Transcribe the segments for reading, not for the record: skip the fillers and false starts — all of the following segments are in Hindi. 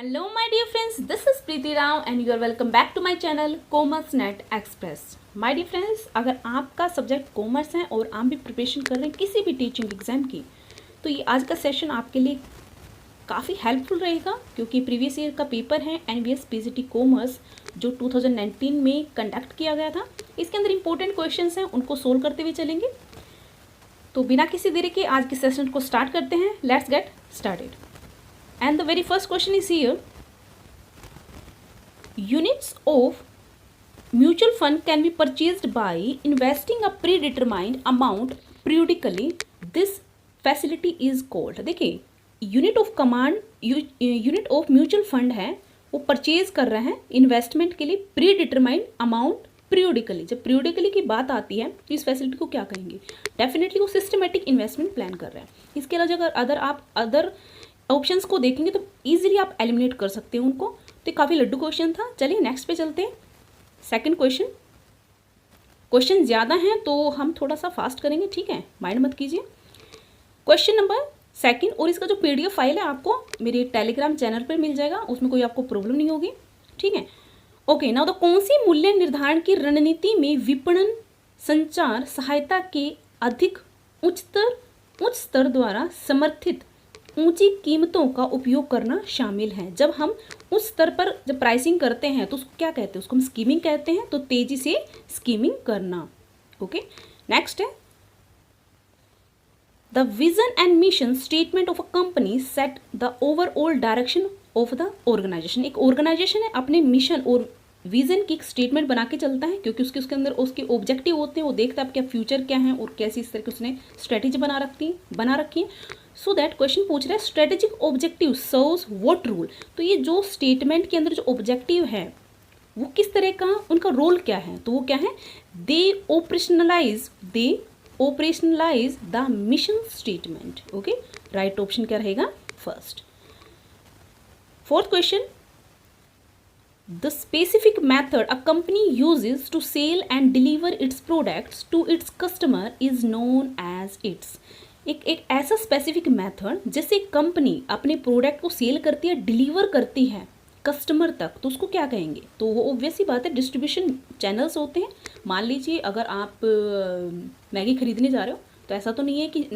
Hello my dear friends, this is Preeti Rao and you are welcome back to my channel commerce net express. My dear friends, अगर आपका सब्जेक्ट कॉमर्स है और आप भी प्रिपरेशन कर रहे हैं किसी भी टीचिंग एग्जाम की, तो ये आज का सेशन आपके लिए काफ़ी हेल्पफुल रहेगा, क्योंकि प्रीवियस ईयर का पेपर है एनवीएस पीजीटी कॉमर्स जो 2019 में कंडक्ट किया गया था। इसके अंदर इंपॉर्टेंट क्वेश्चंस हैं, उनको सोल्व करते हुए चलेंगे। तो बिना किसी देरी के आज के सेशन को स्टार्ट करते हैं। Let's get started. And the very first question is here. Units of mutual fund can be purchased by investing a predetermined amount periodically. This facility is called. देखिए, unit of command unit of mutual fund है, वो परचेज कर रहे हैं इन्वेस्टमेंट के लिए प्री डिटरमाइंड अमाउंट पीरियोडिकली। जब पीरियोडिकली की बात आती है तो इस फैसिलिटी को क्या कहेंगे? डेफिनेटली वो सिस्टमेटिक इन्वेस्टमेंट प्लान कर रहे हैं। इसके अलावा अगर आप अदर ऑप्शंस को देखेंगे तो इजीली आप एलिमिनेट कर सकते हैं उनको। तो काफ़ी लड्डू क्वेश्चन था। चलिए नेक्स्ट पे चलते हैं। सेकंड क्वेश्चन ज़्यादा हैं तो हम थोड़ा सा फास्ट करेंगे, ठीक है, माइंड मत कीजिए। क्वेश्चन नंबर सेकंड, और इसका जो पीडीएफ फाइल है आपको मेरे टेलीग्राम चैनल पर मिल जाएगा, उसमें कोई आपको प्रॉब्लम नहीं होगी, ठीक है। ओके, नाउ तो कौन सी मूल्य निर्धारण की रणनीति में विपणन संचार सहायता के अधिक उच्च स्तर द्वारा समर्थित ऊंची कीमतों का उपयोग करना शामिल है? जब हम उस स्तर पर जब प्राइसिंग करते हैं तो उसको क्या कहते हैं? उसको हम स्कीमिंग कहते हैं। तो तेजी से स्कीमिंग करना। ओके, नेक्स्ट है the vision and mission statement of a company set the overall direction of the organisation. एक ऑर्गेनाइजेशन है अपने मिशन और विजन की एक स्टेटमेंट बना के चलता है, क्योंकि उसके अंदर उसके ऑब्जेक्टिव होते हैं। वो देखता है आपका फ्यूचर क्या है और कैसी इस तरह की उसने स्ट्रेटेजी बना रखी है। सो दैट क्वेश्चन पूछ रहा है strategic objective serves what role. तो ये जो स्टेटमेंट के अंदर जो ऑब्जेक्टिव है वो किस तरह का, उनका रोल क्या है? तो वो क्या है? They operationalise the mission statement. Okay, right option क्या रहेगा? First. Fourth question, the specific method a company uses to sell and deliver its products to its customer is known as its। एक ऐसा स्पेसिफिक मेथड जिससे कंपनी अपने प्रोडक्ट को सेल करती है, डिलीवर करती है कस्टमर तक, तो उसको क्या कहेंगे? तो वो ऑब्वियस ही बात है, डिस्ट्रीब्यूशन चैनल्स होते हैं। मान लीजिए अगर आप मैगी खरीदने जा रहे हो तो ऐसा तो नहीं है कि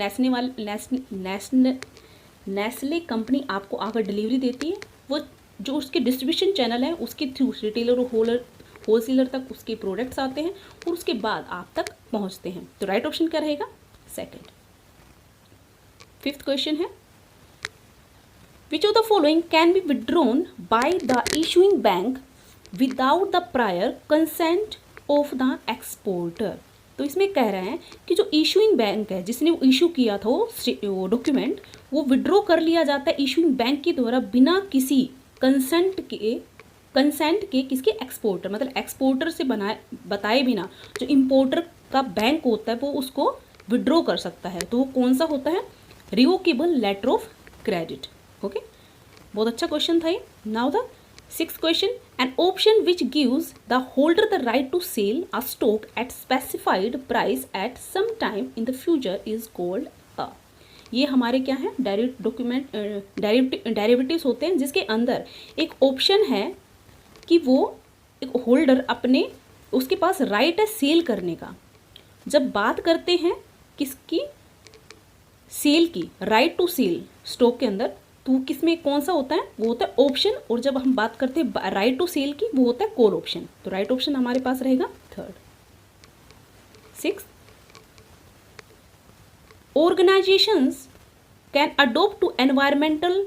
नेस्ले कंपनी आपको आकर डिलीवरी देती है। वो जो उसके डिस्ट्रीब्यूशन चैनल है उसके थ्रू रिटेलर और होलसेलर तक उसके प्रोडक्ट्स आते हैं और उसके बाद आप तक पहुंचते हैं। तो राइट ऑप्शन क्या रहेगा? सेकंड। फिफ्थ क्वेश्चन है विच of the following can be withdrawn by the issuing bank without the prior consent of the exporter. तो इसमें कह रहे हैं कि जो इशूइंग बैंक है जिसने वो इशू किया था वो डॉक्यूमेंट, वो विड्रॉ कर लिया जाता है इशूइंग बैंक के द्वारा बिना किसी कंसेंट के किसके? एक्सपोर्टर, मतलब एक्सपोर्टर से बताए बिना जो इंपोर्टर का बैंक होता है वो उसको विड्रॉ कर सकता है। तो वो कौन सा होता है? Revocable letter of credit. Okay, बहुत अच्छा क्वेश्चन था ये। Now the sixth question, an option which gives the holder the right to sell a stock at specified price at some time in the future is called a. ये हमारे क्या है? डेरिवेटिव्स होते हैं जिसके अंदर एक ऑप्शन है कि वो एक होल्डर अपने उसके पास राइट है सेल करने का। जब बात करते हैं किसकी? सेल की, राइट टू सेल स्टॉक के अंदर, तो किस में कौन सा होता है? वो होता है ऑप्शन। और जब हम बात करते हैं राइट टू सेल की, वो होता है कॉल ऑप्शन। तो राइट ऑप्शन हमारे पास रहेगा third. Six, organisations can adopt to environmental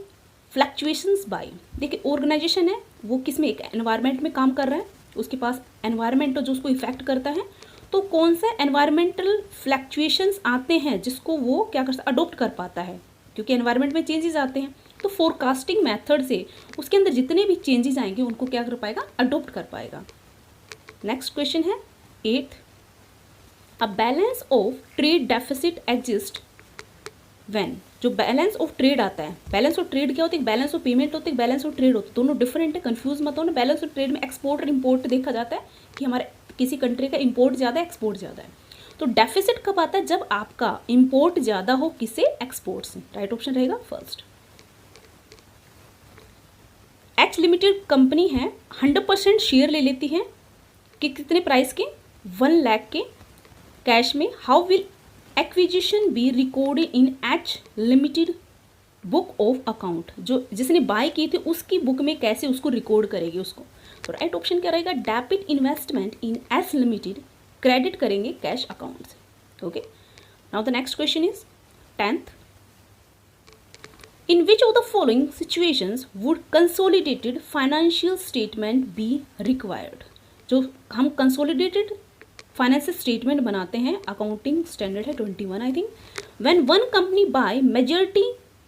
fluctuations by. देखिए, ऑर्गेनाइजेशन है वो किस में? एक एनवायरमेंट में काम कर रहा है, उसके पास एनवायरमेंट जो उसको इफेक्ट करता है। तो कौन सा एनवायरमेंटल फ्लक्चुएशंस आते हैं जिसको वो क्या कर सकता? अडोप्ट कर पाता है, क्योंकि एनवायरमेंट में चेंजेस आते हैं। तो फोरकास्टिंग मेथड से उसके अंदर जितने भी चेंजेस आएंगे उनको क्या कर पाएगा? अडोप्ट कर पाएगा। नेक्स्ट क्वेश्चन है eighth, a balance of trade deficit exist when. जो बैलेंस ऑफ ट्रेड आता है, बैलेंस ऑफ ट्रेड क्या होता है? एक बैलेंस ऑफ पेमेंट होता है, एक बैलेंस ऑफ ट्रेड होता है, दोनों डिफरेंट है, कंफ्यूज मत होना। बैलेंस ऑफ ट्रेड में एक्सपोर्ट और इंपोर्ट देखा जाता है कि हमारे किसी कंट्री का इंपोर्ट ज़्यादा है, एक्सपोर्ट ज़्यादा है। तो डेफिसिट कब आता है? जब आपका इंपोर्ट ज़्यादा हो किससे? एक्सपोर्ट से। राइट ऑप्शन रहेगा फर्स्ट। एच लिमिटेड कंपनी है 100% शेयर ले लेती है कि कितने प्राइस के, 1 लाख के कैश में। How will acquisition be recorded in H limited book of account, जो जिसने बाय की थी उसकी बुक में कैसे उसको रिकॉर्ड करेगी उसको। तो राइट ऑप्शन क्या रहेगा, डेबिट इन्वेस्टमेंट इन एच लिमिटेड, क्रेडिट करेंगे कैश अकाउंट से। Okay, now the next question is 10th, in which of the following situations would consolidated financial statement be required? जो हम consolidated फाइनेंशियल स्टेटमेंट बनाते हैं, अकाउंटिंग स्टैंडर्ड है 21 I think. When one company by majority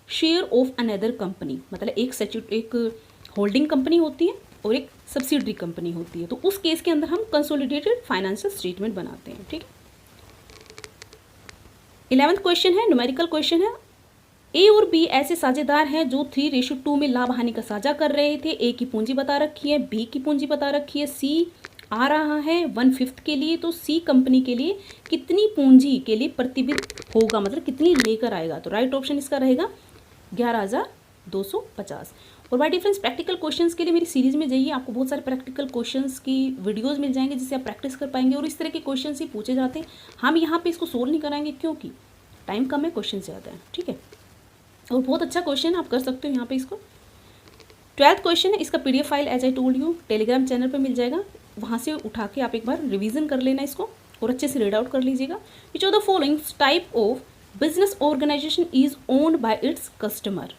share of another company, मतलब एक होल्डिंग कंपनी होती है और एक सब्सिडरी कंपनी होती है, तो उस केस के अंदर हम कंसोलिडेटेड फाइनेंशियल स्टेटमेंट बनाते हैं। ठीक है, 11th क्वेश्चन है, न्यूमेरिकल क्वेश्चन है। ए और बी ऐसे साझेदार हैं जो 3:2 में लाभ हानि का साझा कर रहे थे। ए की पूंजी बता रखी है, बी की पूंजी बता रखी है, सी आ रहा है 1/5 के लिए, तो सी कंपनी के लिए कितनी पूंजी के लिए प्रतिबिंब होगा, मतलब कितनी लेकर आएगा। तो राइट ऑप्शन इसका रहेगा 11,250। और बाय डिफरेंस प्रैक्टिकल क्वेश्चंस के लिए मेरी सीरीज में जाइए, आपको बहुत सारे प्रैक्टिकल क्वेश्चंस की वीडियोस मिल जाएंगे जिससे आप प्रैक्टिस कर पाएंगे, और इस तरह के क्वेश्चंस ही पूछे जाते हैं। हम यहाँ पे इसको सोल्व नहीं कराएंगे क्योंकि टाइम कम है, क्वेश्चन ज़्यादा है। ठीक है, और बहुत अच्छा क्वेश्चन आप कर सकते हो यहाँ पे इसको। 12th क्वेश्चन है, इसका PDF file as I told you telegram channel पे मिल जाएगा, वहाँ से उठा के आप एक बार रिवीजन कर लेना इसको और अच्छे से रीड आउट कर लीजिएगा। Which of the following type of business organisation is owned by its customer.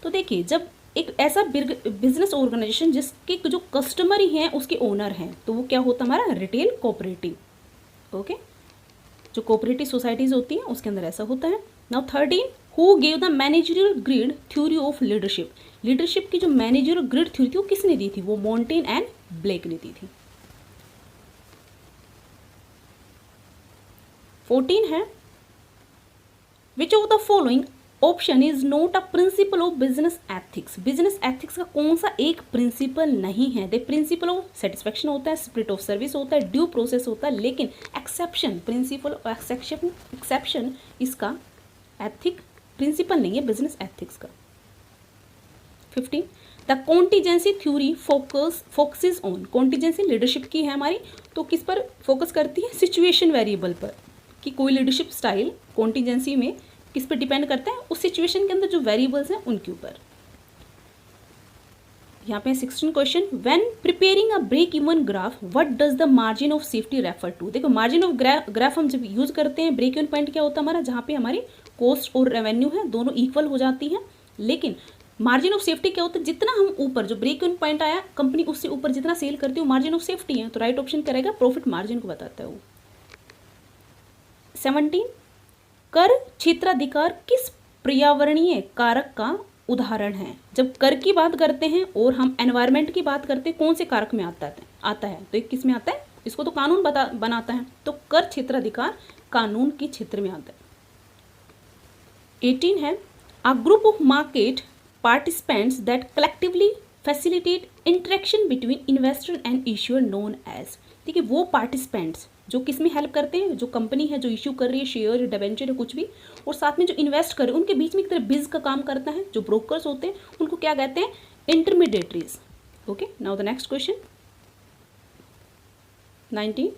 तो देखिए, जब एक ऐसा बिजनेस ऑर्गेनाइजेशन जिसके जो कस्टमर ही हैं उसके ओनर हैं, तो वो क्या होता है हमारा रिटेल कोऑपरेटिव। ओके, जो कोऑपरेटिव सोसाइटीज होती हैं उसके अंदर ऐसा होता है। Now 13, who gave the managerial grid theory of leadership. Leadership की जो मैनेजरियल ग्रिड थ्योरी थी वो किसने दी थी, वो मोंटेन एंड ब्लेक ने दी थी। 14 है, विच of the following option is not a principle of business ethics. Business ethics का कौन सा एक प्रिंसिपल नहीं है। द प्रिंसिपल ऑफ सेटिस्फेक्शन होता है, स्पिरिट ऑफ सर्विस होता है, ड्यू प्रोसेस होता है, लेकिन एक्सेप्शन, प्रिंसिपल ऑफ एक्सेप्शन इसका एथिक प्रिंसिपल नहीं है बिजनेस एथिक्स का। 15, the contingency theory focuses on. Contingency leadership की है हमारी, तो किस पर फोकस करती है, सिचुएशन वेरिएबल पर, कि कोई लीडरशिप स्टाइल कॉन्टीजेंसी में किस पर डिपेंड करता है, उस सिचुएशन के अंदर जो वेरिएबल्स हैं उनके ऊपर। यहाँ पे 16 question, when preparing a break even graph what does the margin of safety refer to. देखो, मार्जिन ऑफ ग्राफ हम जब यूज करते हैं, ब्रेक इवन पॉइंट क्या होता है हमारा, जहाँ पे हमारी कॉस्ट और रेवेन्यू है दोनों इक्वल हो जाती है। लेकिन मार्जिन ऑफ सेफ्टी क्या होता है, जितना हम ऊपर, जो ब्रेक इवन पॉइंट आया कंपनी उससे ऊपर जितना सेल करती है वो मार्जिन ऑफ सेफ्टी है। तो राइट ऑप्शन क्या रहेगा, प्रॉफिट मार्जिन को बताता है वो। 17, कर क्षेत्राधिकार किस पर्यावरणीय कारक का उदाहरण है। जब कर की बात करते हैं और हम एनवायरनमेंट की बात करते हैं, कौन से कारक में आता है, तो किस में आता है, इसको तो कानून बनाता है, तो कर क्षेत्राधिकार कानून के क्षेत्र में आता है। 18 है, a group of market participants that collectively facilitate interaction between investor and issuer known as. देखिए, वो पार्टिसिपेंट्स जो किस में हेल्प करते हैं, जो कंपनी है जो इश्यू कर रही है शेयर, डिबेंचर या कुछ भी, और साथ में जो इन्वेस्ट कर रहे हैं उनके बीच में एक तरह बिज का काम करता है। जो ब्रोकर्स होते हैं उनको क्या कहते हैं, intermediaries. Okay, now the next question 19,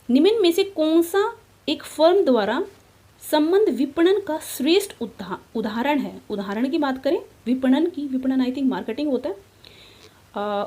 निम्न में से कौन सा एक फर्म द्वारा संबंध विपणन का श्रेष्ठ उदाहरण है। उदाहरण की बात करें, विपणन आई थिंक मार्केटिंग होता है।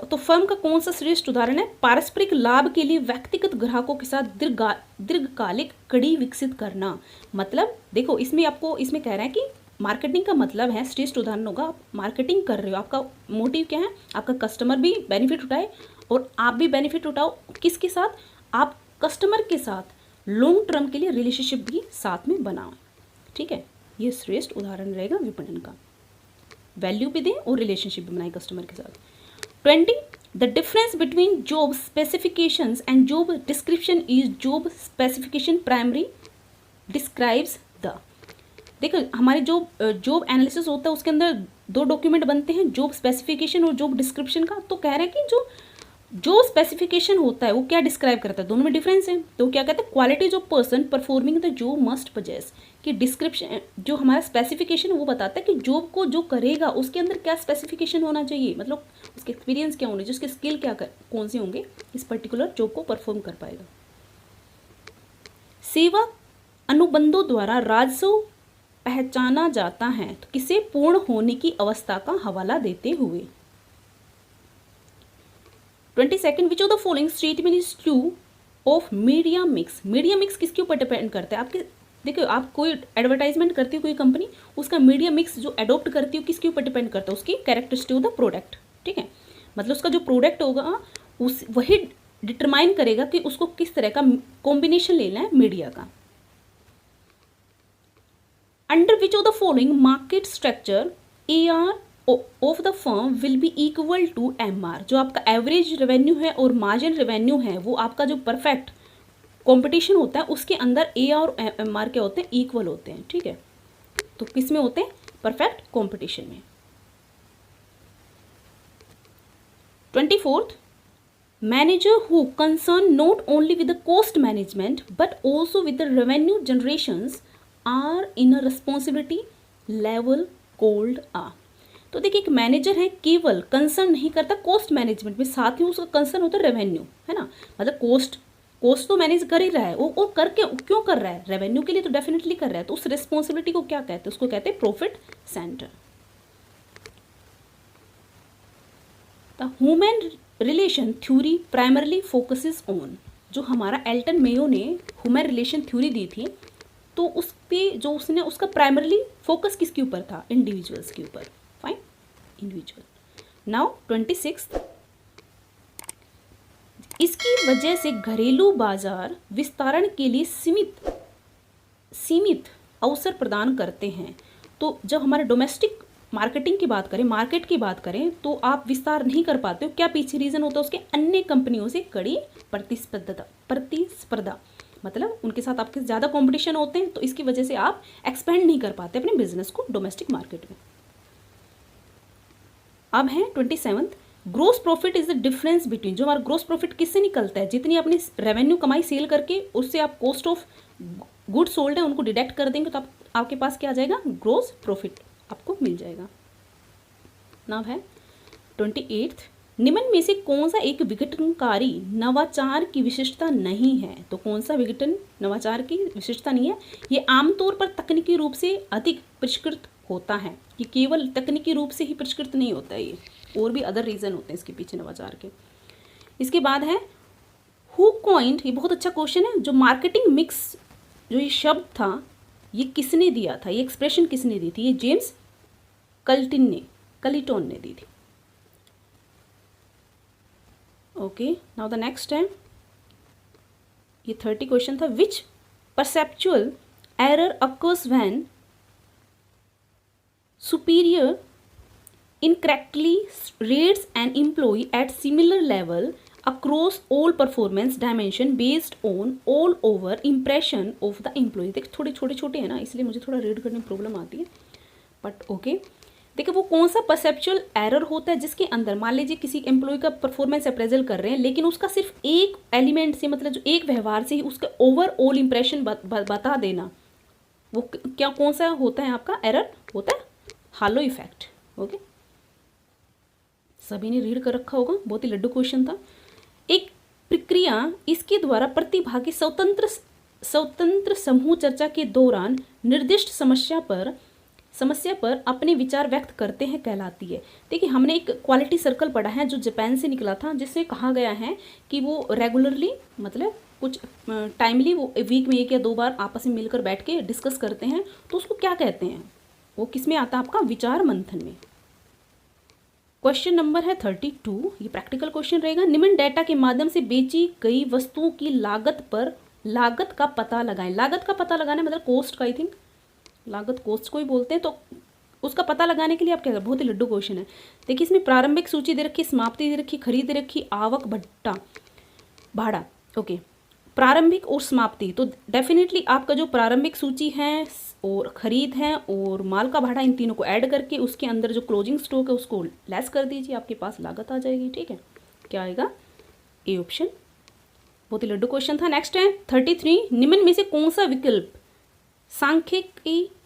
तो फर्म का कौन सा श्रेष्ठ उदाहरण है, पारस्परिक लाभ के लिए व्यक्तिगत ग्राहकों के साथ दीर्घकालिक कड़ी विकसित करना। मतलब देखो, इसमें आपको इसमें कह रहा है कि मार्केटिंग का मतलब है, श्रेष्ठ उदाहरण होगा, आप मार्केटिंग कर रहे हो, आपका मोटिव क्या है, आपका कस्टमर भी बेनिफिट उठाए और आप भी बेनिफिट उठाओ। किसके साथ, आप कस्टमर के साथ लॉन्ग टर्म के लिए रिलेशनशिप भी साथ में बनाओ। ठीक है, ये श्रेष्ठ उदाहरण रहेगा विपणन का, वैल्यू भी दें और रिलेशनशिप भी बनाए कस्टमर के साथ। 20, the difference between job specifications and job description is job specification primary describes the. देखो, हमारे जो जॉब एनालिसिस होता है उसके अंदर 2 डॉक्यूमेंट बनते हैं, जॉब स्पेसिफिकेशन और जॉब डिस्क्रिप्शन का। तो कह रहे हैं कि जो जो स्पेसिफिकेशन होता है वो क्या डिस्क्राइब करता है, दोनों में डिफरेंस है। तो क्या कहते हैं, qualities of person performing the job must possess, कि डिस्क्रिप्शन जो हमारा स्पेसिफिकेशन वो बताता है कि जॉब को जो करेगा उसके अंदर क्या स्पेसिफिकेशन होना चाहिए, मतलब उसके एक्सपीरियंस क्या होने चाहिए, उसके स्किल कौन से होंगे, इस पर्टिकुलर जॉब को परफॉर्म कर पाएगा। सेवा अनुबंधों द्वारा राजस्व पहचाना जाता है, तो किसे पूर्ण होने की अवस्था का हवाला देते हुए। 22 विच of the following statement is true of media mix. Media mix किसके ऊपर डिपेंड करता है, आपके देखो आप कोई एडवर्टाइजमेंट करती हो कोई कंपनी, उसका मीडिया मिक्स जो अडोप्ट करती हो किसके ऊपर डिपेंड करता है, उसकी कैरेक्टरिस्टिक ऑफ द प्रोडक्ट, ठीक है। मतलब उसका जो प्रोडक्ट होगा उस वही डिटरमाइन करेगा कि उसको किस तरह का कॉम्बिनेशन लेना है मीडिया का। Under which of the following market structure AR of the firm will be equal to MR। जो आपका एवरेज रेवेन्यू है और मार्जिन रेवेन्यू है वो आपका जो परफेक्ट कंपटीशन होता है उसके अंदर AR और MR क्या होते हैं, इक्वल होते हैं, ठीक है। तो किस में होते हैं, परफेक्ट कंपटीशन में। 24 manager who concern not only with the cost management but also with the revenue generations are in a responsibility level called आ। तो देखिए एक मैनेजर है केवल कंसर्न नहीं करता कॉस्ट मैनेजमेंट में, साथ ही उसका कंसर्न होता है रेवेन्यू, है ना। मतलब कॉस्ट तो मैनेज कर ही रहा है वो करके क्यों कर रहा है, रेवेन्यू के लिए तो डेफिनेटली कर रहा है। तो उस रिस्पॉन्सिबिलिटी को क्या कहते हैं, उसको कहते हैं profit centre. The human relation theory primarily focuses on, जो हमारा एल्टन मेयो ने ह्यूमन रिलेशन थ्योरी दी थी, तो उस पे जो उसने उसका प्राइमरली फोकस किसके ऊपर था, इंडिविजुअल्स के ऊपर। Fine, individual. नाउ 26 इसकी वजह से घरेलू बाजार विस्तारण के लिए सीमित अवसर प्रदान करते हैं। तो जब हमारे डोमेस्टिक मार्केटिंग की बात करें, मार्केट की बात करें, तो आप विस्तार नहीं कर पाते हो, क्या पीछे रीज़न होता है, उसके अन्य कंपनियों से कड़ी प्रतिस्पर्धा, मतलब उनके साथ आपके ज़्यादा कंपटीशन होते हैं, तो इसकी वजह से आप एक्सपेंड नहीं कर पाते अपने बिजनेस को डोमेस्टिक मार्केट में। अब है 27 gross profit is the difference between, जो हमारा ग्रोस प्रॉफिट किससे निकलता है, जितनी अपनी रेवेन्यू कमाई सेल करके उससे आप कॉस्ट ऑफ गुड सोल्ड है उनको डिडक्ट कर देंगे, तो आपके पास क्या आ जाएगा, ग्रोस प्रॉफिट आपको मिल जाएगा। नाउ है 28 निम्न में से कौन सा एक विघटनकारी नवाचार की विशिष्टता नहीं है। तो कौन सा विघटन नवाचार की विशिष्टता नहीं है, ये आमतौर पर तकनीकी रूप से अधिक परिष्कृत होता है। ये केवल तकनीकी रूप से ही परिष्कृत नहीं होता है, ये और भी अदर रीज़न होते हैं इसके पीछे नवाचार के। इसके बाद है हु कॉइंड, ये बहुत अच्छा क्वेश्चन है, जो मार्केटिंग मिक्स जो ये शब्द था ये किसने दिया था, ये एक्सप्रेशन किसने दी थी, ये जेम्स कलिटोन ने दी थी। ओके, नाउ द नेक्स्ट है, ये 30 क्वेश्चन था, which perceptual error occurs when superior incorrectly rates an employee at similar level across all performance dimension based on all over impression of the employee। देख थोड़े छोटे हैं ना, इसलिए मुझे थोड़ा रीड करने में प्रॉब्लम आती है, बट ओके। देखिए वो कौन सा परसेप्चुअल एरर होता है जिसके अंदर मान लीजिए किसी एम्प्लॉय का परफॉर्मेंस अप्रेजल कर रहे हैं, लेकिन उसका सिर्फ एक एलिमेंट से, मतलब जो एक व्यवहार से ही उसका ओवरऑल इंप्रेशन बता देना, वो क्या कौन सा होता है, आपका एरर होता है हालो इफेक्ट। ओके, सभी ने रीड कर रखा होगा, बहुत ही लड्डू क्वेश्चन था। एक प्रक्रिया इसके द्वारा प्रतिभागी स्वतंत्र समूह चर्चा के दौरान निर्दिष्ट समस्या पर अपने विचार व्यक्त करते हैं कहलाती है। देखिए हमने एक क्वालिटी सर्कल पढ़ा है जो जापान से निकला था, जिससे कहा गया है कि वो रेगुलरली, मतलब कुछ टाइमली, वो वीक में 1 या 2 बार आपस में मिलकर बैठ के डिस्कस करते हैं। तो उसको क्या कहते हैं, वो किस में आता है, आपका विचार मंथन में। क्वेश्चन नंबर है 32, ये प्रैक्टिकल क्वेश्चन रहेगा। निम्न डेटा के माध्यम से बेची गई वस्तुओं की लागत का पता लगाएं। लागत का पता लगाना मतलब कॉस्ट का, आई थिंक लागत कॉस्ट को ही बोलते हैं। तो उसका पता लगाने के लिए आप क्या करें, बहुत ही लड्डू क्वेश्चन है। देखिए इसमें प्रारंभिक सूची दे रखी, समाप्ति दे रखी, खरीद दे रखी, आवक, भाड़ा। ओके, प्रारंभिक और समाप्ति, तो डेफिनेटली आपका जो प्रारंभिक सूची है और खरीद है और माल का भाड़ा, इन तीनों को ऐड करके उसके अंदर जो क्लोजिंग स्टॉक है उसको लेस कर दीजिए, आपके पास लागत आ जाएगी। ठीक है, क्या आएगा, ए ऑप्शन। बहुत ही लड्डू क्वेश्चन था। नेक्स्ट है 33, निम्न में से कौन सा विकल्प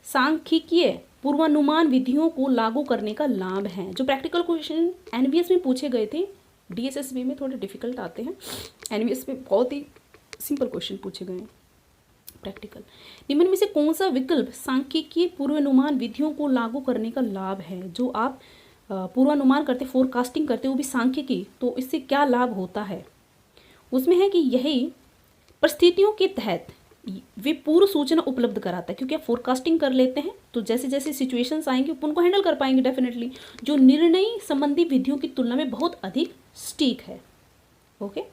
सांख्यिकीय पूर्वानुमान विधियों को लागू करने का लाभ है। जो प्रैक्टिकल क्वेश्चन एनवीएस में पूछे गए थे, डीएसएसबी में थोड़े डिफिकल्ट आते हैं, एनवीएस में बहुत ही सिंपल क्वेश्चन पूछे गए हैं प्रैक्टिकल। निम्न में से कौन सा विकल्प सांख्यिकीय पूर्वानुमान विधियों को लागू करने का लाभ है। जो आप पूर्वानुमान करते, फोरकास्टिंग करते, वो भी सांख्यिकी, तो इससे क्या लाभ होता है। उसमें है कि यही परिस्थितियों के तहत वे पूर्व सूचना उपलब्ध कराता है, क्योंकि आप फोरकास्टिंग कर लेते हैं तो जैसे जैसे सिचुएशंस आएंगे उनको हैंडल कर पाएंगे डेफिनेटली, जो निर्णय संबंधी विधियों की तुलना में बहुत अधिक सटीक है। ओके,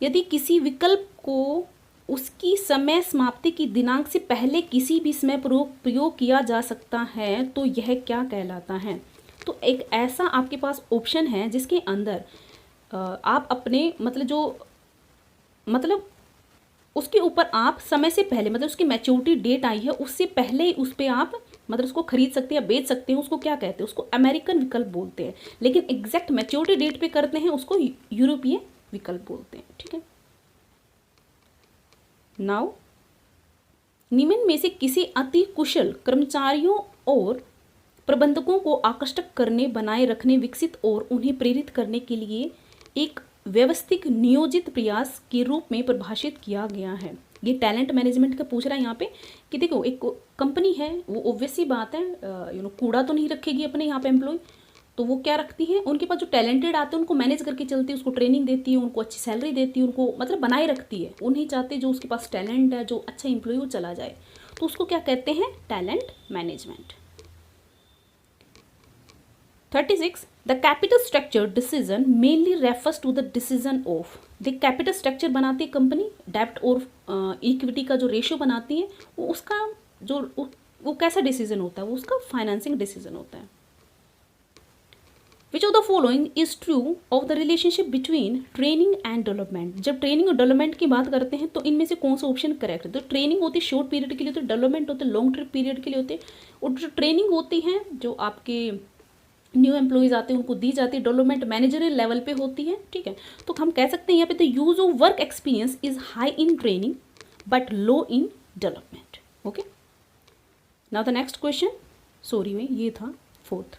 यदि किसी विकल्प को उसकी समय समाप्ति की दिनांक से पहले किसी भी समय प्रयोग किया जा सकता है तो यह क्या कहलाता है। तो एक ऐसा आपके पास ऑप्शन है जिसके अंदर आप अपने मतलब उसके ऊपर आप समय से पहले, मतलब उसकी मैच्योरिटी डेट आई है उससे पहले ही उस पर आप उसको खरीद सकते हैं या बेच सकते हैं। उसको क्या कहते हैं, उसको अमेरिकन विकल्प बोलते हैं, लेकिन एग्जैक्ट मैच्योरिटी डेट पे करते हैं उसको यूरोपीय विकल्प बोलते हैं। ठीक है, नाउ निम्न में से किसी अति कुशल कर्मचारियों और प्रबंधकों को आकर्षक करने, बनाए रखने, विकसित और उन्हें प्रेरित करने के लिए एक व्यवस्थित नियोजित प्रयास के रूप में परिभाषित किया गया है। ये टैलेंट मैनेजमेंट का पूछ रहा है यहाँ पे कि देखो एक कंपनी है, वो ऑब्वियस सी बात है कूड़ा तो नहीं रखेगी अपने यहाँ पे एम्प्लॉय, तो वो क्या रखती है, उनके पास जो टैलेंटेड आते हैं उनको मैनेज करके चलती है, उसको ट्रेनिंग देती है, उनको अच्छी सैलरी देती है, उनको बनाए रखती है। उन्हें चाहते जो उसके पास टैलेंट है, जो अच्छा एम्प्लॉय वो चला जाए, तो उसको क्या कहते हैं, talent management. 36, the capital structure decision mainly refers to the decision of. देख कैपिटल स्ट्रक्चर बनाती है कंपनी, डेब्ट और इक्विटी का जो रेशियो बनाती है, वो उसका वो कैसा डिसीजन होता है, वो उसका फाइनेंसिंग डिसीजन होता है। विच of the following is true of the relationship between training and development. जब ट्रेनिंग और डेवलपमेंट की बात करते हैं तो इनमें से कौन सा ऑप्शन करेक्ट है। तो ट्रेनिंग होती है शॉर्ट पीरियड के लिए, तो डेवलपमेंट होते हैं लॉन्ग ट्रिप पीरियड के लिए होते हैं। और जो ट्रेनिंग होती है, जो आपके न्यू एम्प्लॉयज़ आते हैं उनको दी जाती है, डेवलपमेंट मैनेजरियल लेवल पे होती है। ठीक है, तो हम कह सकते हैं यहाँ पे the use of work experience is high in training but low in development. Okay, now the next question, sorry में ये था 4th,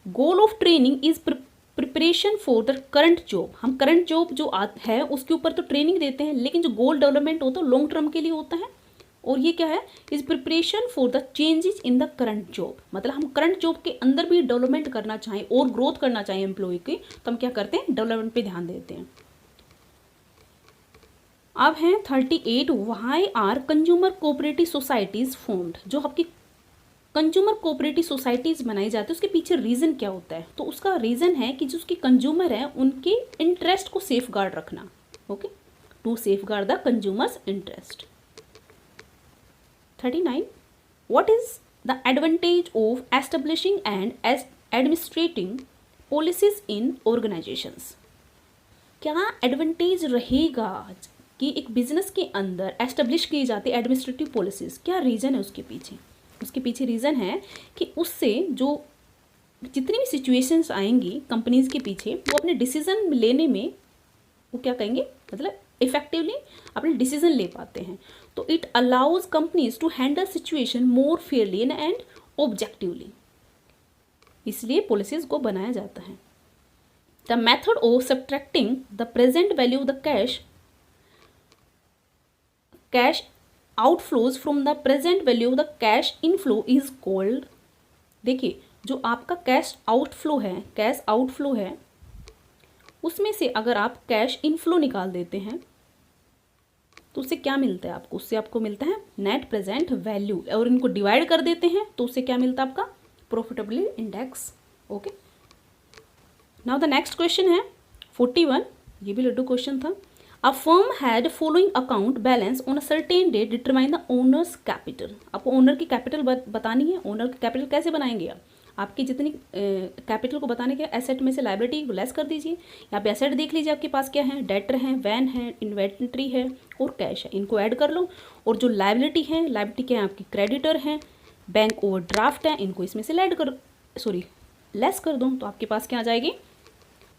goal of training is preparation for the current job. हम करंट जॉब जो है उसके ऊपर तो ट्रेनिंग देते हैं, लेकिन जो गोल डेवलपमेंट होता है लॉन्ग टर्म के लिए होता है। और ये क्या है, is preparation for the changes in the current job. मतलब हम करंट जॉब के अंदर भी डेवलपमेंट करना चाहें और ग्रोथ करना चाहें एम्प्लॉय की, तो हम क्या करते हैं, डेवलपमेंट पे ध्यान देते हैं। अब है 38, why are consumer cooperative societies formed. जो आपकी कंज्यूमर कोऑपरेटिव सोसाइटीज बनाई जाती है उसके पीछे रीज़न क्या होता है। तो उसका रीज़न है कि जो उसके कंज्यूमर है उनके इंटरेस्ट को सेफ गार्ड रखना। Okay, to safeguard the consumers interest. 39, what is the advantage of establishing and administrating policies in organizations। क्या एडवांटेज रहेगा कि एक बिजनेस के अंदर एस्टेब्लिश की जाती एडमिनिस्ट्रेटिव पॉलिसीज़, क्या रीज़न है उसके पीछे। उसके पीछे रीज़न है कि उससे जो जितनी भी सिचुएशंस आएंगी कंपनीज के पीछे, वो अपने डिसीजन लेने में वो क्या कहेंगे, मतलब इफेक्टिवली अपने डिसीजन ले पाते हैं। तो it allows companies to handle situation more fairly and objectively, इसलिए पॉलिसीज को बनाया जाता है। The method of subtracting the present value of the cash outflows from the present value of the cash inflow is called. देखिए जो आपका कैश आउटफ्लो है उसमें से अगर आप कैश इनफ्लो निकाल देते हैं तो उससे क्या मिलता है आपको, उससे आपको मिलता है नेट प्रेजेंट वैल्यू, और इनको डिवाइड कर देते हैं तो उससे क्या मिलता है आपका, profitability index. Okay, now the next question है 41, ये भी लड्डू क्वेश्चन था। A firm had following account balance on a certain date, determine the owners capital. आपको ओनर की कैपिटल बतानी है। ओनर की कैपिटल कैसे बनाएंगे आपकी जितनी कैपिटल को बताने के एसेट में से लायबिलिटी को लेस कर दीजिए। यहाँ पे एसेट देख लीजिए आपके पास क्या है, डेटर है, वैन है, इन्वेंट्री है और कैश है, इनको ऐड कर लो। और जो लायबिलिटी है, लायबिलिटी क्या है आपकी, क्रेडिटर है, बैंक ओवरड्राफ्ट है, इनको इसमें से लेस कर दो, तो आपके पास क्या आ जाएगी,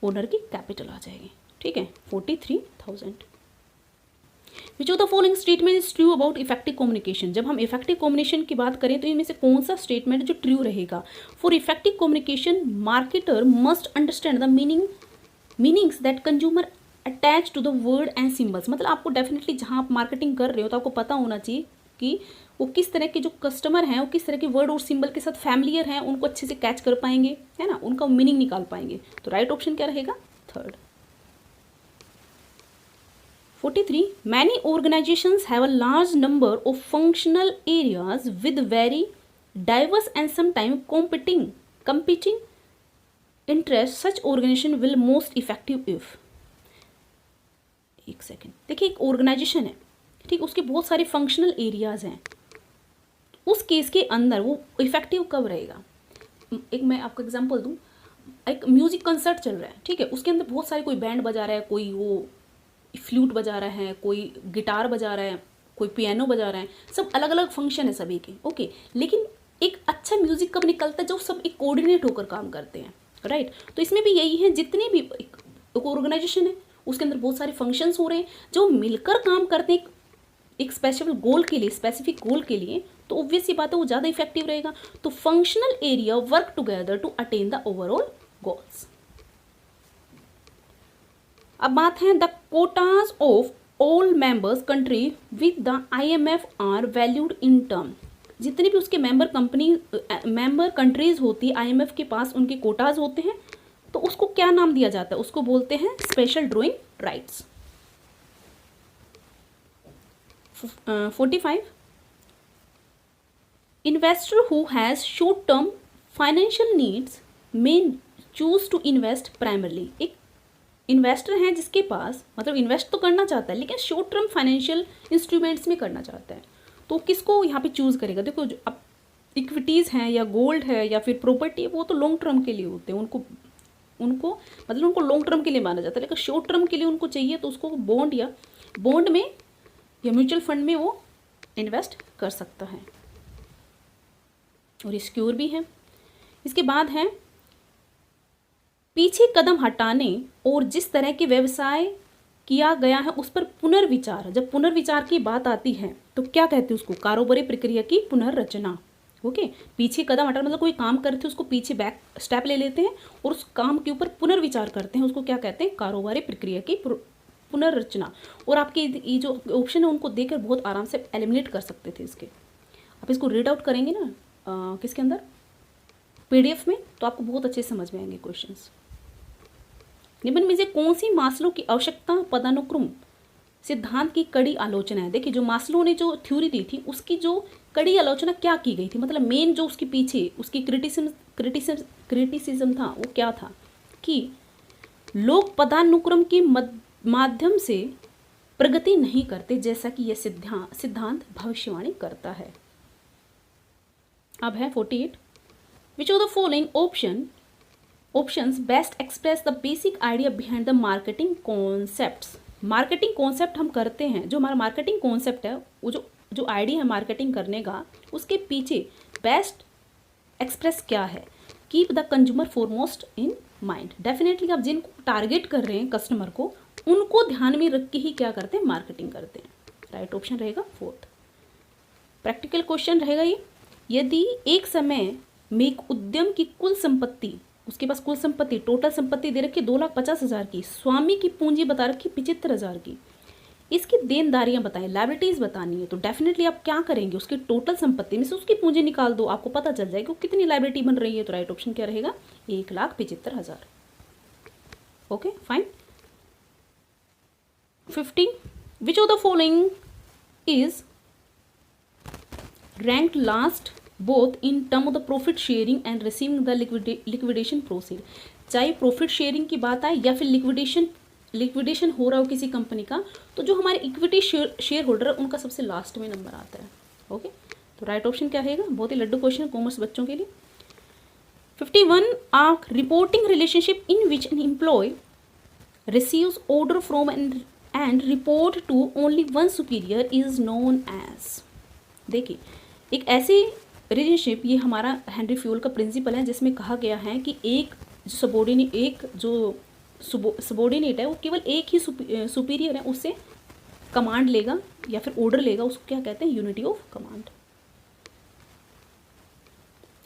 ओनर की कैपिटल आ जाएगी। ठीक है, 43,000। विच of the following statement is true about effective communication. जब हम इफेक्टिव कम्युनिकेशन की बात करें तो इनमें से कौन सा स्टेटमेंट जो ट्रू रहेगा? For effective communication marketer must understand the meanings that consumer attach to the word and symbols. मतलब आपको डेफिनेटली जहाँ आप मार्केटिंग कर रहे हो तो आपको पता होना चाहिए कि वो किस तरह के जो कस्टमर हैं वो किस तरह के वर्ड और सिंबल के साथ फैमिलियर हैं, उनको अच्छे से कैच कर पाएंगे, है ना, उनका मीनिंग निकाल पाएंगे। तो राइट ऑप्शन क्या रहेगा? Third. 43. Many organizations have a large number of functional areas with very diverse and sometimes competing interests. Such organization will most effective if। एक सेकेंड, देखिए एक ऑर्गेनाइजेशन है, ठीक, उसके बहुत सारे फंक्शनल एरियाज हैं, उस केस के अंदर वो इफेक्टिव कब रहेगा? एक मैं आपको एग्जांपल दूं, एक म्यूजिक कंसर्ट चल रहा है, ठीक है, उसके अंदर बहुत सारे, कोई बैंड बजा रहा है, कोई वो फ्लूट बजा रहा है, कोई गिटार बजा रहा है, कोई पियानो बजा रहा है, सब अलग अलग फंक्शन है सभी के, ओके। लेकिन एक अच्छा म्यूजिक कब निकलता है? जब सब एक कोऑर्डिनेट होकर काम करते हैं, राइट। तो इसमें भी यही है, जितने भी एक ऑर्गेनाइजेशन है उसके अंदर बहुत सारे फंक्शंस हो रहे हैं जो मिलकर काम करते हैं एक स्पेसिफिक गोल के लिए, स्पेसिफिक गोल के लिए, तो ऑब्वियस सी बात है वो ज़्यादा इफेक्टिव रहेगा। तो functional area work together to attain the overall goals. अब बात है the quotas of all members country with the IMF are valued in term. जितनी भी उसके मेंबर कंट्रीज होती है IMF के पास, उनके कोटाज होते हैं, तो उसको क्या नाम दिया जाता है? उसको बोलते हैं special drawing rights. 45. Investor who has short-term financial needs may choose to invest primarily। एक इन्वेस्टर है जिसके पास, मतलब इन्वेस्ट तो करना चाहता है लेकिन शॉर्ट टर्म फाइनेंशियल इंस्ट्रूमेंट्स में करना चाहता है, तो किसको यहाँ पे चूज़ करेगा? देखो, जो अब इक्विटीज़ हैं या गोल्ड है या फिर प्रॉपर्टी है, वो तो लॉन्ग टर्म के लिए होते हैं, उनको मतलब उनको लॉन्ग टर्म के लिए माना जाता है, लेकिन शॉर्ट टर्म के लिए उनको चाहिए तो उसको बॉन्ड में या म्यूचुअल फंड में वो इन्वेस्ट कर सकता है और सिक्योर भी है। इसके बाद है पीछे कदम हटाने और जिस तरह के व्यवसाय किया गया है उस पर पुनर्विचार। जब पुनर्विचार की बात आती है तो क्या कहते हैं उसको? कारोबारी प्रक्रिया की पुनर्रचना। ओके, पीछे कदम हटाना मतलब कोई काम करते हैं उसको पीछे बैक स्टेप ले लेते हैं और उस काम के ऊपर पुनर्विचार करते हैं, उसको क्या कहते हैं? कारोबारी प्रक्रिया की पुनर्रचना। और आपके ये जो ऑप्शन है उनको देखकर बहुत आराम से एलिमिनेट कर सकते थे इसके। आप इसको रीड आउट करेंगे ना किसके अंदर? PDF में, तो आपको बहुत अच्छे समझ में आएंगे क्वेश्चंस। निबंध में से कौन सी मास्लो की आवश्यकता पदानुक्रम सिद्धांत की कड़ी आलोचना है? देखिए, जो मास्लो ने जो थ्योरी दी थी उसकी जो कड़ी आलोचना क्या की गई थी, मतलब मेन जो उसके पीछे उसकी क्रिटिसिज्म था वो क्या था कि लोग पदानुक्रम के माध्यम से प्रगति नहीं करते, जैसा कि यह सिद्धांत भविष्यवाणी करता है। अब है 48. विच of the following options best express the basic idea behind the marketing concepts. Marketing concept हम करते हैं, जो हमारा मार्केटिंग कॉन्सेप्ट है, वो जो आइडिया है मार्केटिंग करने का, उसके पीछे बेस्ट एक्सप्रेस क्या है? Keep the consumer foremost in mind. Definitely आप जिनको टारगेट कर रहे हैं कस्टमर को, उनको ध्यान में रख के ही क्या करते हैं? मार्केटिंग करते हैं। राइट ऑप्शन रहेगा 4th। प्रैक्टिकल क्वेश्चन रहेगा ये, यदि एक समय में एक उद्यम की कुल संपत्ति, उसके पास कुल संपत्ति, टोटल संपत्ति दे रखी 2,50,000 की, स्वामी की पूंजी बता रखी 75,000 की, इसकी देनदारियां बताएं, लायबिलिटीज बतानी है, तो डेफिनेटली आप क्या करेंगे? उसकी टोटल संपत्ति में से उसकी पूंजी निकाल दो, आपको पता चल जाएगा कितनी लायबिलिटी बन रही है। तो राइट ऑप्शन क्या रहेगा? 1,75,000। Okay fine. 50. Which of the following is ranked last both in term of the profit sharing and receiving the liquidation proceed. चाहे प्रॉफिट शेयरिंग की बात आए या फिर लिक्विडेशन हो रहा हो किसी कंपनी का, तो जो हमारे इक्विटी शेयर होल्डर है उनका सबसे लास्ट में नंबर आता है। ओके, तो राइट ऑप्शन क्या रहेगा? बहुत ही लड्डू क्वेश्चन कॉमर्स बच्चों के लिए। 51. A reporting relationship in which an employee receives order from and report to only one superior is known as. देखिए, एक ऐसी रिलेशनशिप, ये हमारा हेनरी फ्यूल का प्रिंसिपल है, जिसमें कहा गया है कि एक जो सबॉर्डिनेट है वो केवल एक ही सुपीरियर है, उससे कमांड लेगा या फिर ऑर्डर लेगा, उसको क्या कहते हैं, यूनिटी ऑफ कमांड।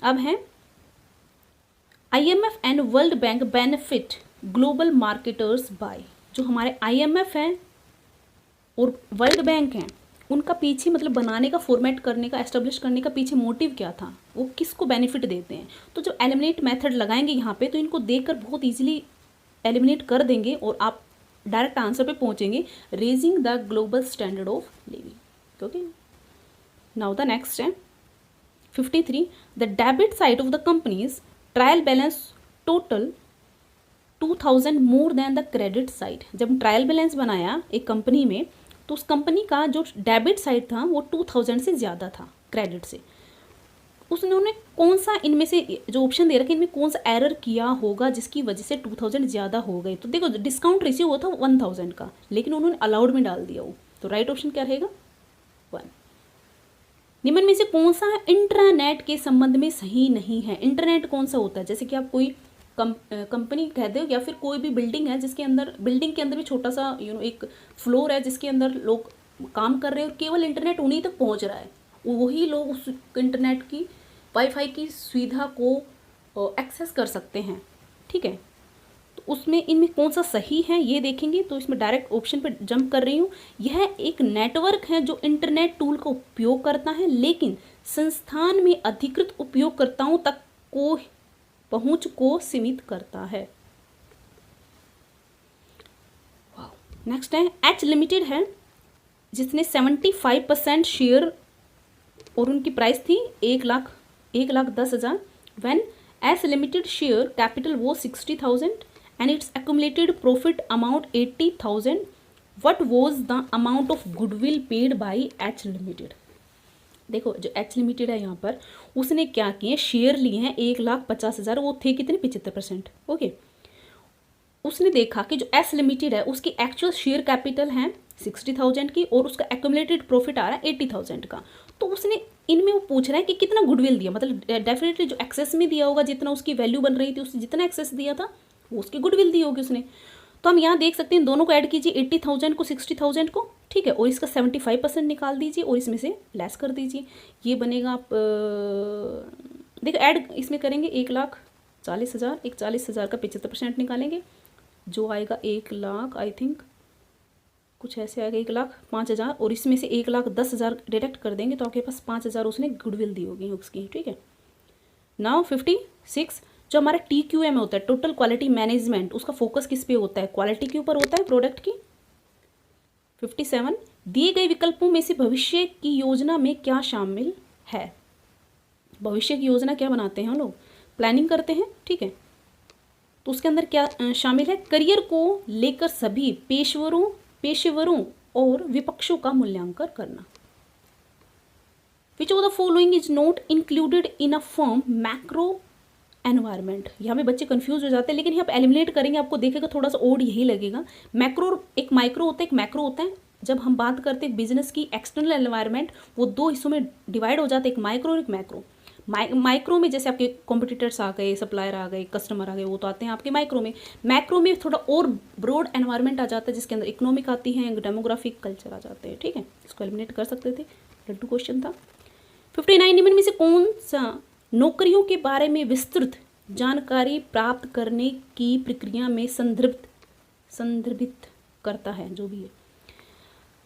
अब है IMF and world bank benefit global marketers by. जो हमारे IMF हैं और वर्ल्ड बैंक हैं, उनका पीछे मतलब बनाने का, फॉर्मेट करने का, एस्टेब्लिश करने का पीछे मोटिव क्या था, वो किसको बेनिफिट देते हैं। तो जो एलिमिनेट मेथड लगाएंगे यहाँ पे, तो इनको देखकर बहुत इजीली एलिमिनेट कर देंगे और आप डायरेक्ट आंसर पे पहुंचेंगे, raising the global standard of living. Okay, now the next है 53, the debit side of the companies trial balance total 2000 more than the credit side. जब ट्रायल बैलेंस बनाया एक कंपनी में, तो उस कंपनी का जो डेबिट साइड था वो 2000 से ज़्यादा था क्रेडिट से। उसने कौन सा इनमें से जो ऑप्शन दे रखा है, इनमें कौन सा एरर किया होगा जिसकी वजह से 2000 ज़्यादा हो गए। तो देखो डिस्काउंट रेशियो हुआ था 1000 का, लेकिन उन्होंने अलाउड में डाल दिया वो, तो राइट ऑप्शन क्या रहेगा 1। निम्न में से कौन सा इंट्रानेट के संबंध में सही नहीं है। इंटरनेट कौन सा होता है, जैसे कि आप कोई कंपनी कहते हो या फिर कोई भी बिल्डिंग है जिसके अंदर, बिल्डिंग के अंदर भी छोटा सा एक फ्लोर है जिसके अंदर लोग काम कर रहे हैं और केवल इंटरनेट उन्हीं तक पहुंच रहा है, वही लोग उस इंटरनेट की वाईफाई की सुविधा को एक्सेस कर सकते हैं। ठीक है, तो उसमें इनमें कौन सा सही है ये देखेंगे। तो इसमें डायरेक्ट ऑप्शन पर जंप कर रही हूँ। यह एक नेटवर्क है जो इंटरनेट टूल का उपयोग करता है, लेकिन संस्थान में अधिकृत उपयोगकर्ताओं तक को पहुंच को सीमित करता है। नेक्स्ट है एच लिमिटेड है, जिसने 75% शेयर और उनकी प्राइस थी 1,10,000। When S limited share capital वो 60,000 and it's accumulated profit amount 80,000। What was the amount of goodwill paid by H limited. देखो जो एच लिमिटेड है यहाँ पर, उसने क्या किए, शेयर लिए हैं 1,50,000, वो थे कितने 75%। ओके, उसने देखा कि जो एस लिमिटेड है उसकी एक्चुअल शेयर कैपिटल है 60,000 की और उसका एक्यूमुलेटेड प्रॉफिट आ रहा है 80,000 का। तो उसने इनमें वो पूछ रहा है कि कितना गुडविल दिया, मतलब डेफिनेटली जो एक्सेस में दिया होगा, जितना उसकी वैल्यू बन रही थी उससे जितना एक्सेस दिया था वो उसकी गुडविल दी होगी उसने। तो हम यहाँ देख सकते हैं, दोनों को ऐड कीजिए, 80,000 को 60,000 को, ठीक है, और इसका 75% निकाल दीजिए और इसमें से लेस कर दीजिए। ये बनेगा आप देखो ऐड इसमें करेंगे 1,40,000, 40,000 का 75% निकालेंगे, जो आएगा 1,00,000 आई थिंक कुछ ऐसे आएगा, 1,05,000, और इसमें से 1,10,000 डिडक्ट कर देंगे तो आपके पास 5,000 उसने गुडविल दी होगी उसकी। ठीक है, नाउ 56, जो हमारा TQM होता है, टोटल क्वालिटी मैनेजमेंट, उसका फोकस किस पे होता है, क्वालिटी के ऊपर होता है प्रोडक्ट की। 57, दिए गए विकल्पों में से भविष्य की योजना में क्या शामिल है। भविष्य की योजना क्या बनाते हैं हम लोग, प्लानिंग करते हैं। ठीक है, तो उसके अंदर क्या शामिल है, करियर को लेकर सभी पेशेवरों और विपक्षों का मूल्यांकन करना। विच of the following is not included in a firm macro environment. यहाँ पे बच्चे कंफ्यूज हो जाते हैं, लेकिन यहाँ पे एलिमिनेट करेंगे आपको देखेगा थोड़ा सा ओड यही लगेगा। मैक्रो एक माइक्रो होता है, एक मैक्रो होता है। जब हम बात करते हैं बिजनेस की एक्सटर्नल एनवायरनमेंट, वो दो हिस्सों में डिवाइड हो जाते हैं, एक माइक्रो और एक मैक्रो। माइक्रो में जैसे आपके कॉम्पिटिटर्स आ गए, सप्लायर आ गए, कस्टमर आ गए, वो तो आते हैं आपके माइक्रो में। मैक्रो में थोड़ा और ब्रॉड एनवायरनमेंट आ जाता है, जिसके अंदर इकोनॉमिक आती है, डेमोग्राफिक, कल्चर आ जाते हैं। ठीक है, इसको एलिमिनेट कर सकते थे, लड्डू क्वेश्चन था। 59, निम्न में से कौन सा नौकरियों के बारे में विस्तृत जानकारी प्राप्त करने की प्रक्रिया में संदर्भित करता है, जो भी है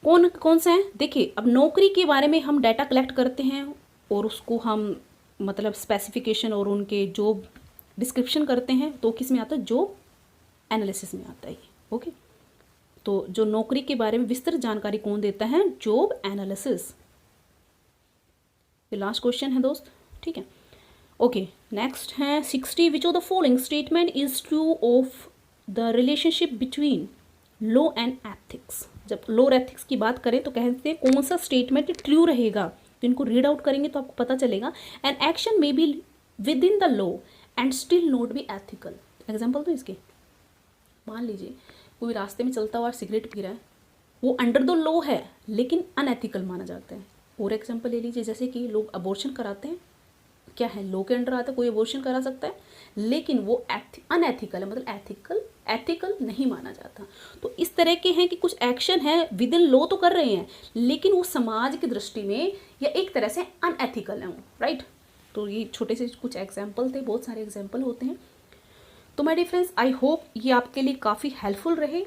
कौन सा है। देखिए, अब नौकरी के बारे में हम डाटा कलेक्ट करते हैं और उसको हम मतलब स्पेसिफिकेशन और उनके जॉब डिस्क्रिप्शन करते हैं, तो किस में आता है, जॉब एनालिसिस में आता है। ओके, तो जो नौकरी के बारे में विस्तृत जानकारी कौन देता है, जॉब एनालिसिस। ये लास्ट क्वेश्चन है दोस्त। ठीक है, ओके, नेक्स्ट है 60, विच of the following statement is true of the relationship between law and ethics. जब लॉ और एथिक्स की बात करें तो कहते हैं कौन सा स्टेटमेंट ट्रू रहेगा, तो इनको रीड आउट करेंगे तो आपको पता चलेगा। An action may be with in the law and still not be ethical. Example तो इसके, मान लीजिए कोई रास्ते में चलता हुआ सिगरेट पी रहा है, वो अंडर द लॉ है लेकिन अनएथिकल माना जाता है। और एग्जाम्पल ले लीजिए, जैसे कि लोग अबॉर्शन कराते हैं, क्या है, लॉ के अंडर आता है, कोई अबॉर्शन करा सकता है, लेकिन वो अनएथिकल है, मतलब एथिकल नहीं माना जाता। तो इस तरह के हैं कि कुछ एक्शन है विद इन लॉ तो कर रहे हैं, लेकिन वो समाज की दृष्टि में या एक तरह से अनएथिकल है वो, राइट। तो ये छोटे से कुछ एग्जाम्पल थे, बहुत सारे एग्जाम्पल होते हैं। तो my dear friends, I hope ये आपके लिए काफ़ी हेल्पफुल रहे।